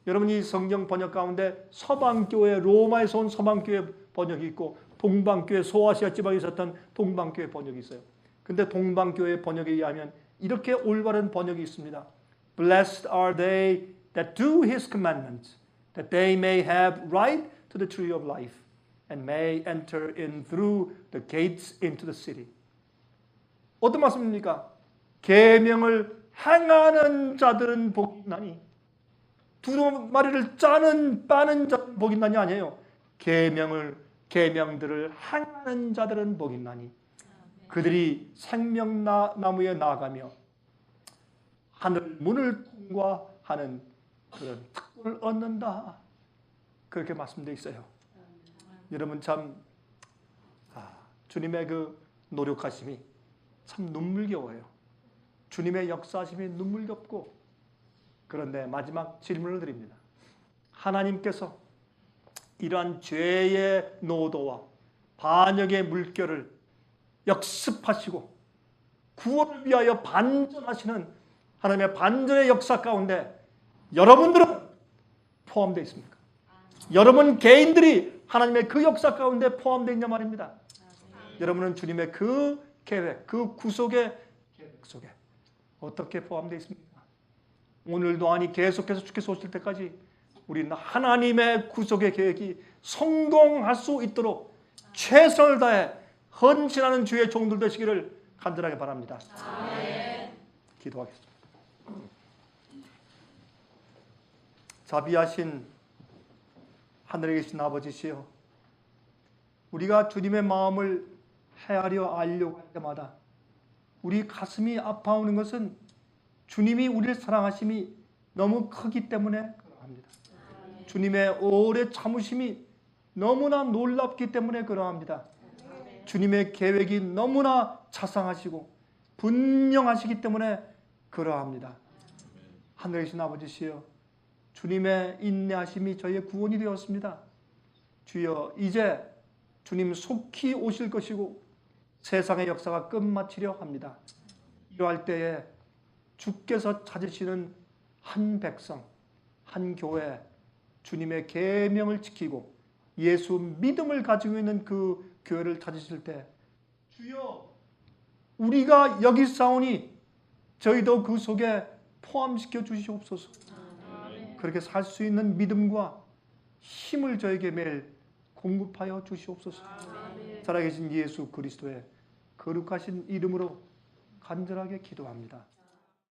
S1: 여러분이 성경 번역 가운데 서방교회, 로마에서 온 서방교회 번역이 있고, 동방교회, 소아시아 지방에 있었던 동방교회 번역이 있어요. 근데 동방교회 번역에 의하면 이렇게 올바른 번역이 있습니다. Blessed are they that do his commandments, that they may have right to the tree of life, and may enter in through the gates into the city. 어떤 말씀입니까? 계명을 행하는 자들은 복이 있나니, 두루마리를 빠는 자들은 복이 있나니 아니에요. 계명들을 행하는 자들은 복이 있나니 그들이 생명나무에 나아가며 하늘 문을 통과하는 그런 특권을 얻는다. 그렇게 말씀되어 있어요. 여러분, 참 주님의 그 노력하심이 참 눈물겨워요. 주님의 역사하심이 눈물겹고, 그런데 마지막 질문을 드립니다. 하나님께서 이러한 죄의 노도와 반역의 물결을 역습하시고 구원을 위하여 반전하시는 하나님의 반전의 역사 가운데 여러분들은 포함되어 있습니까? 여러분 개인들이 하나님의 그 역사 가운데 포함되어 있냐 말입니다. 여러분은 주님의 그 계획, 그 구속의 계획 속에 어떻게 포함되어 있습니까? 오늘도 아니 계속해서 주께서 오실 때까지 우리는 하나님의 구속의 계획이 성공할 수 있도록 최선을 다해 헌신하는 주의 종들 되시기를 간절하게 바랍니다. 아멘. 기도하겠습니다. 자비하신 하늘에 계신 아버지시여, 우리가 주님의 마음을 헤아려 알려고 할 때마다 우리 가슴이 아파오는 것은 주님이 우리를 사랑하심이 너무 크기 때문에 그러합니다. 주님의 오래 참으심이 너무나 놀랍기 때문에 그러합니다. 주님의 계획이 너무나 자상하시고 분명하시기 때문에 그러합니다. 하늘에 계신 아버지시여, 주님의 인내하심이 저희의 구원이 되었습니다. 주여, 이제 주님 속히 오실 것이고 세상의 역사가 끝마치려 합니다. 이러할 때에 주께서 찾으시는 한 백성, 한 교회, 주님의 계명을 지키고 예수 믿음을 가지고 있는 그 교회를 찾으실 때, 주여, 우리가 여기 싸우니 저희도 그 속에 포함시켜 주시옵소서. 그렇게 살 수 있는 믿음과 힘을 저에게 매일 공급하여 주시옵소서. 살아계신 예수 그리스도의 거룩하신 이름으로 간절하게 기도합니다.